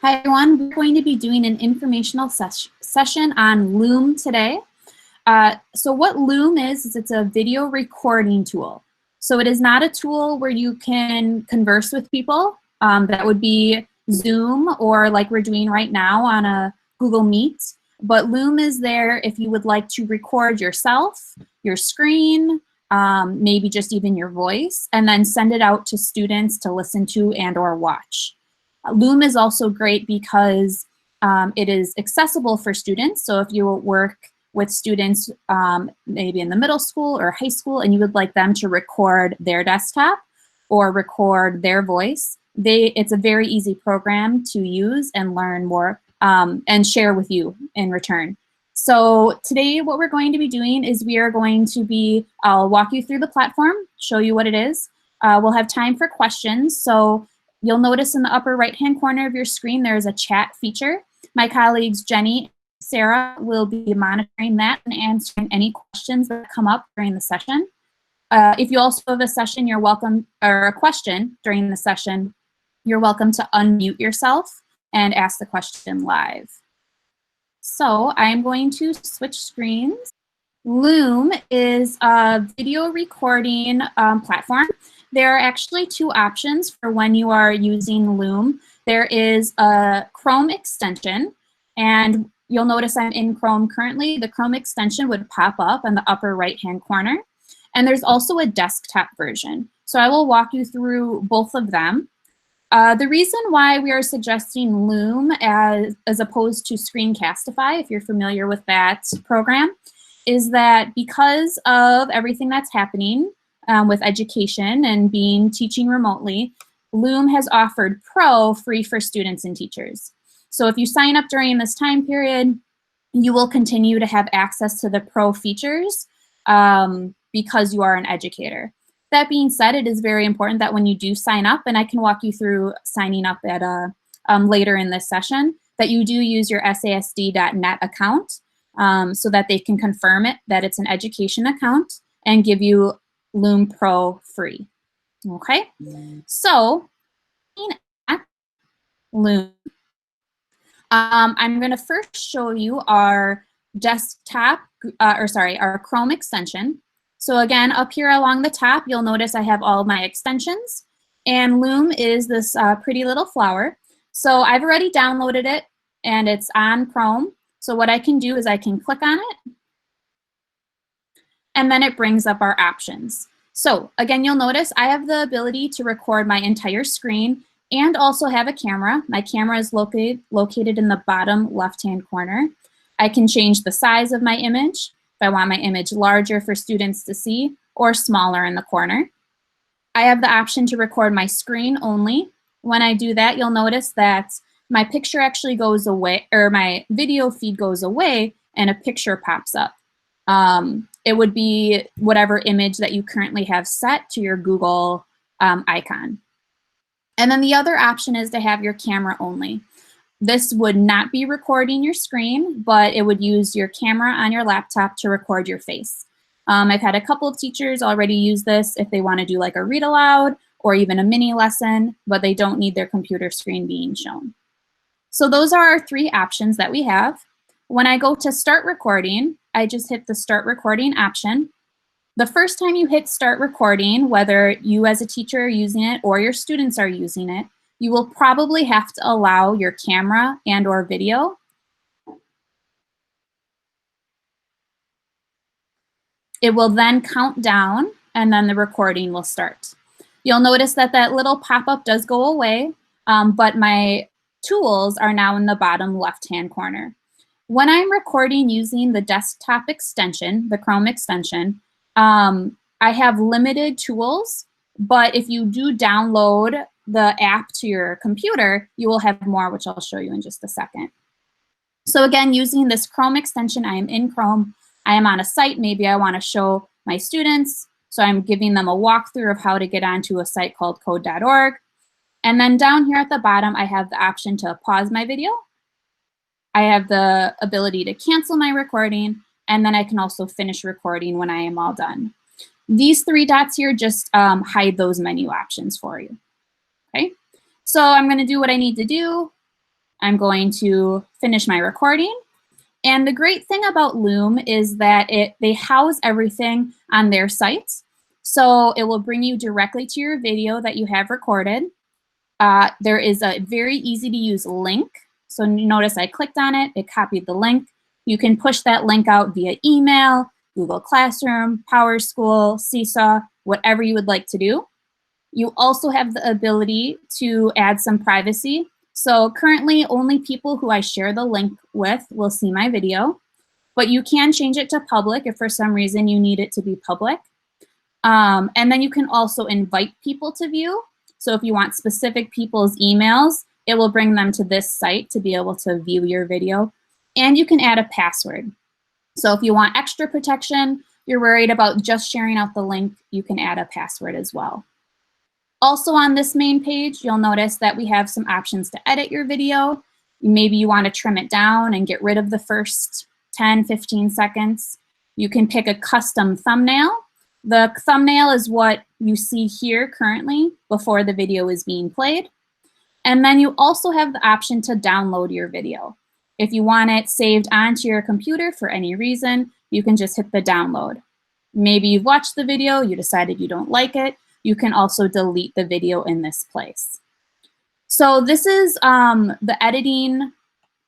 Hi everyone, we're going to be doing an informational session on Loom today. So what Loom is it's a video recording tool. So it is not a tool where you can converse with people. That would be Zoom or like we're doing right now on a Google Meet. But Loom is there if you would like to record yourself, your screen, maybe just even your voice, and then send it out to students to listen to and or watch. Loom is also great because it is accessible for students. So if you work with students maybe in the middle school or high school and you would like them to record their desktop or record their voice, it's a very easy program to use and learn more and share with you in return. So today what we're going to be doing is we are going to be, I'll walk you through the platform, show you what it is. We'll have time for questions. So you'll notice in the upper right-hand corner of your screen, there's a chat feature. My colleagues, Jenny and Sarah, will be monitoring that and answering any questions that come up during the session. If you also have a session, you're welcome, or a question during the session, you're welcome to unmute yourself and ask the question live. So I'm going to switch screens. Loom is a video recording platform. There are actually two options for when you are using Loom. There is a Chrome extension, and you'll notice I'm in Chrome currently. The Chrome extension would pop up in the upper right-hand corner. And there's also a desktop version. So I will walk you through both of them. The reason why we are suggesting Loom as opposed to Screencastify, if you're familiar with that program, is that because of everything that's happening with education and teaching remotely, Loom has offered Pro free for students and teachers. So if you sign up during this time period, you will continue to have access to the Pro features because you are an educator. That being said, it is very important that when you do sign up, and I can walk you through signing up at later in this session, that you do use your SASD.net account so that they can confirm that it's an education account and give you Loom Pro free. Okay, so at Loom, I'm going to first show you our desktop, our Chrome extension. So again, up here along the top, you'll notice I have all my extensions, and Loom is this pretty little flower. So I've already downloaded it, and it's on Chrome. So what I can do is I can click on it, and then it brings up our options. So again, you'll notice I have the ability to record my entire screen and also have a camera. My camera is located in the bottom left-hand corner. I can change the size of my image if I want my image larger for students to see or smaller in the corner. I have the option to record my screen only. When I do that, you'll notice that my picture actually goes away, or my video feed goes away, and a picture pops up. It would be whatever image that you currently have set to your Google icon. And then the other option is to have your camera only. This would not be recording your screen, but it would use your camera on your laptop to record your face. I've had a couple of teachers already use this if they want to do like a read aloud or even a mini lesson, but they don't need their computer screen being shown. So those are our three options that we have. When I go to start recording, I just hit the start recording option. The first time you hit start recording, whether you as a teacher are using it or your students are using it, you will probably have to allow your camera and or video. It will then count down, and then the recording will start. You'll notice that that little pop-up does go away, but my tools are now in the bottom left-hand corner. When I'm recording using the desktop extension, the Chrome extension, I have limited tools, but if you do download the app to your computer, you will have more, which I'll show you in just a second. So again, using this Chrome extension, I am in Chrome. I am on a site. Maybe I want to show my students. So I'm giving them a walkthrough of how to get onto a site called code.org. And then down here at the bottom, I have the option to pause my video. I have the ability to cancel my recording, and then I can also finish recording when I am all done. These three dots here just hide those menu options for you. Okay, so I'm going to do what I need to do. I'm going to finish my recording. And the great thing about Loom is that they house everything on their site. So it will bring you directly to your video that you have recorded. There is a very easy to use link. So notice I clicked on it, it copied the link. You can push that link out via email, Google Classroom, PowerSchool, Seesaw, whatever you would like to do. You also have the ability to add some privacy. So currently only people who I share the link with will see my video, but you can change it to public if for some reason you need it to be public. And then you can also invite people to view. So if you want specific people's emails, it will bring them to this site to be able to view your video. And you can add a password. So if you want extra protection, you're worried about just sharing out the link, you can add a password as well. Also on this main page, you'll notice that we have some options to edit your video. Maybe you want to trim it down and get rid of the first 10, 15 seconds. You can pick a custom thumbnail. The thumbnail is what you see here currently before the video is being played. And then you also have the option to download your video. If you want it saved onto your computer for any reason, you can just hit the download. Maybe you've watched the video, you decided you don't like it, you can also delete the video in this place. So this is the editing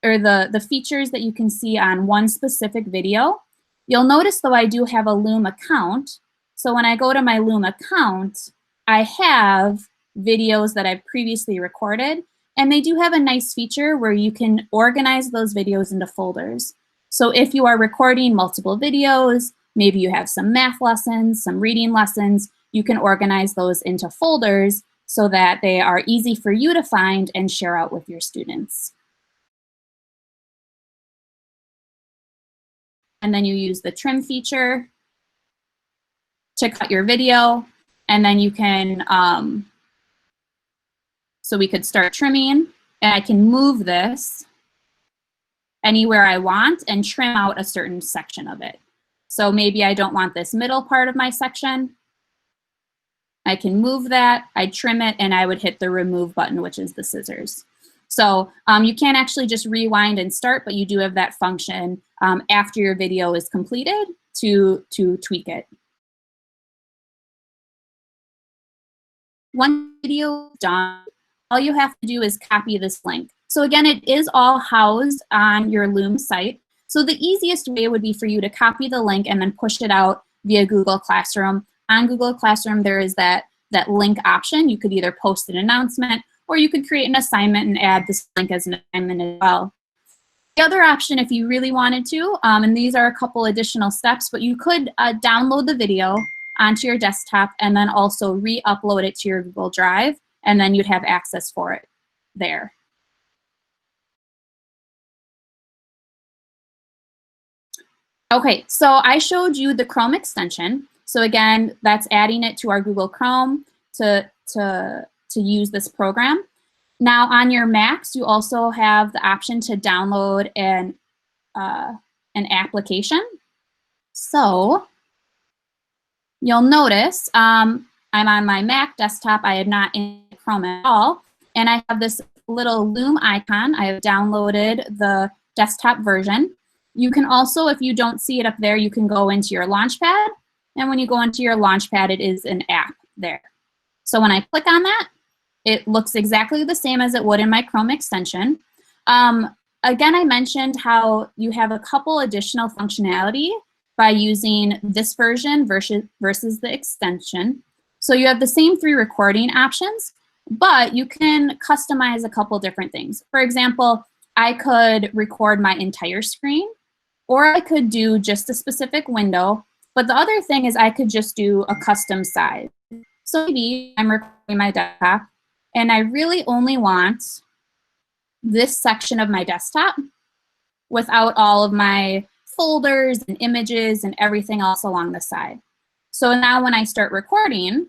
or the features that you can see on one specific video. You'll notice though I do have a Loom account. So when I go to my Loom account, I have videos that I've previously recorded, and they do have a nice feature where you can organize those videos into folders. So if you are recording multiple videos, maybe you have some math lessons, some reading lessons, you can organize those into folders so that they are easy for you to find and share out with your students. And then you use the trim feature to cut your video, and then you can, so we could start trimming, and I can move this anywhere I want and trim out a certain section of it. So maybe I don't want this middle part of my section. I can move that, I trim it, and I would hit the remove button, which is the scissors. So you can't actually just rewind and start, but you do have that function after your video is completed to tweak it. Once the video is done, all you have to do is copy this link. So again, it is all housed on your Loom site. So the easiest way would be for you to copy the link and then push it out via Google Classroom. On Google Classroom, there is that link option. You could either post an announcement or you could create an assignment and add this link as an assignment as well. The other option, if you really wanted to, and these are a couple additional steps, but you could download the video onto your desktop and then also re-upload it to your Google Drive, and then you'd have access for it there. Okay, so I showed you the Chrome extension. So again, that's adding it to our Google Chrome to use this program. Now on your Macs, you also have the option to download an application. So you'll notice I'm on my Mac desktop. I am not in Chrome at all. And I have this little Loom icon. I have downloaded the desktop version. You can also, if you don't see it up there, you can go into your Launchpad. And when you go into your Launchpad, it is an app there. So when I click on that, it looks exactly the same as it would in my Chrome extension. Again, I mentioned how you have a couple additional functionality by using this version versus the extension. So you have the same 3 recording options, but you can customize a couple different things. For example, I could record my entire screen, or I could do just a specific window. But the other thing is I could just do a custom size. So maybe I'm recording my desktop, and I really only want this section of my desktop without all of my folders and images and everything else along the side. So now when I start recording,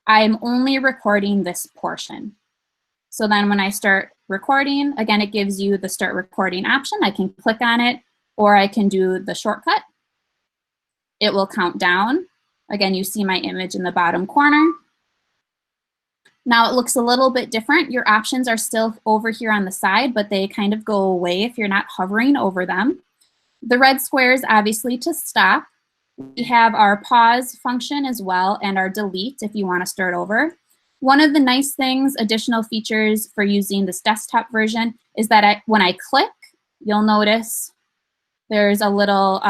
I'm only recording this portion. So then when I start recording, again, it gives you the start recording option. I can click on it, or I can do the shortcut. It will count down. Again, you see my image in the bottom corner. Now it looks a little bit different. Your options are still over here on the side, but they kind of go away if you're not hovering over them. The red square is obviously to stop. We have our pause function as well and our delete if you want to start over. One of the nice things, additional features for using this desktop version is that when I click, you'll notice there's a little,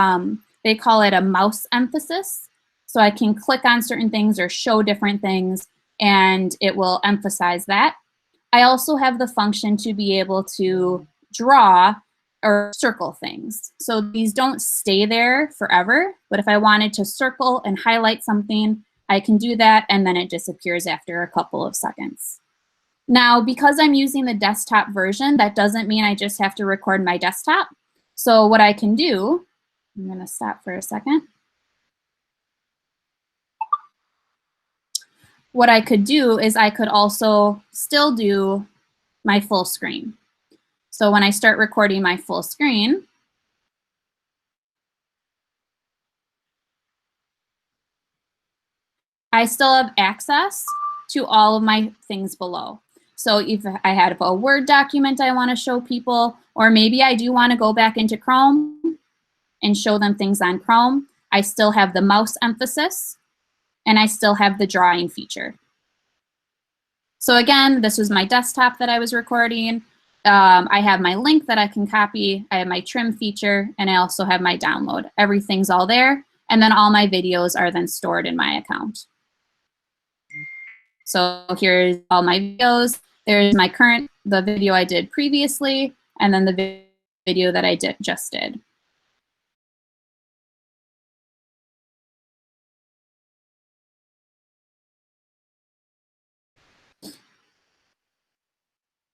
they call it a mouse emphasis. So I can click on certain things or show different things and it will emphasize that. I also have the function to be able to draw or circle things. So these don't stay there forever, but if I wanted to circle and highlight something, I can do that and then it disappears after a couple of seconds. Now, because I'm using the desktop version, that doesn't mean I just have to record my desktop. So what I can do, I'm gonna stop for a second. What I could do is I could also still do my full screen. So when I start recording my full screen, I still have access to all of my things below. So if I have a Word document I want to show people, or maybe I do want to go back into Chrome and show them things on Chrome, I still have the mouse emphasis and I still have the drawing feature. So again, this was my desktop that I was recording. I have my link that I can copy. I have my trim feature, and I also have my download. Everything's all there, and then all my videos are then stored in my account. So here's all my videos. There's my current, the video I did previously, and then the video that I just did.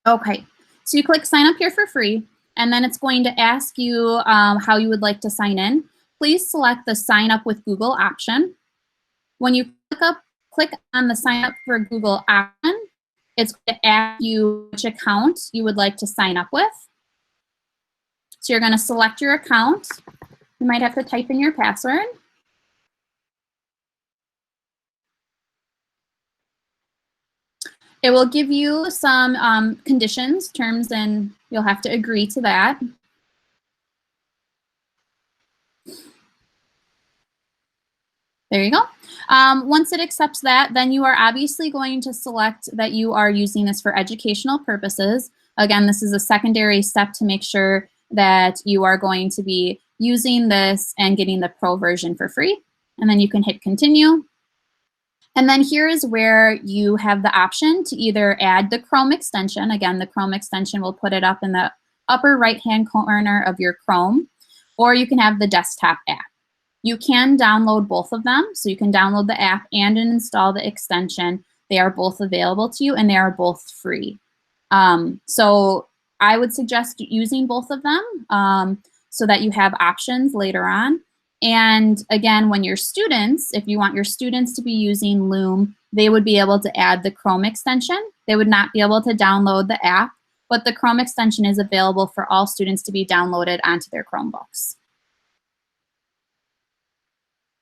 Okay, so you click sign up here for free, and then it's going to ask you how you would like to sign in. Please select the sign up with Google option. When you click on the sign up for Google option, it's going to ask you which account you would like to sign up with. So you're going to select your account. You might have to type in your password. It will give you some conditions, terms, and you'll have to agree to that. There you go. Once it accepts that, then you are obviously going to select that you are using this for educational purposes. Again, this is a secondary step to make sure that you are going to be using this and getting the pro version for free. And then you can hit continue. And then here is where you have the option to either add the Chrome extension. Again, the Chrome extension will put it up in the upper right-hand corner of your Chrome, or you can have the desktop app. You can download both of them. So you can download the app and install the extension. They are both available to you and they are both free. So I would suggest using both of them so that you have options later on. And again, when your students, if you want your students to be using Loom, they would be able to add the Chrome extension. They would not be able to download the app, but the Chrome extension is available for all students to be downloaded onto their Chromebooks.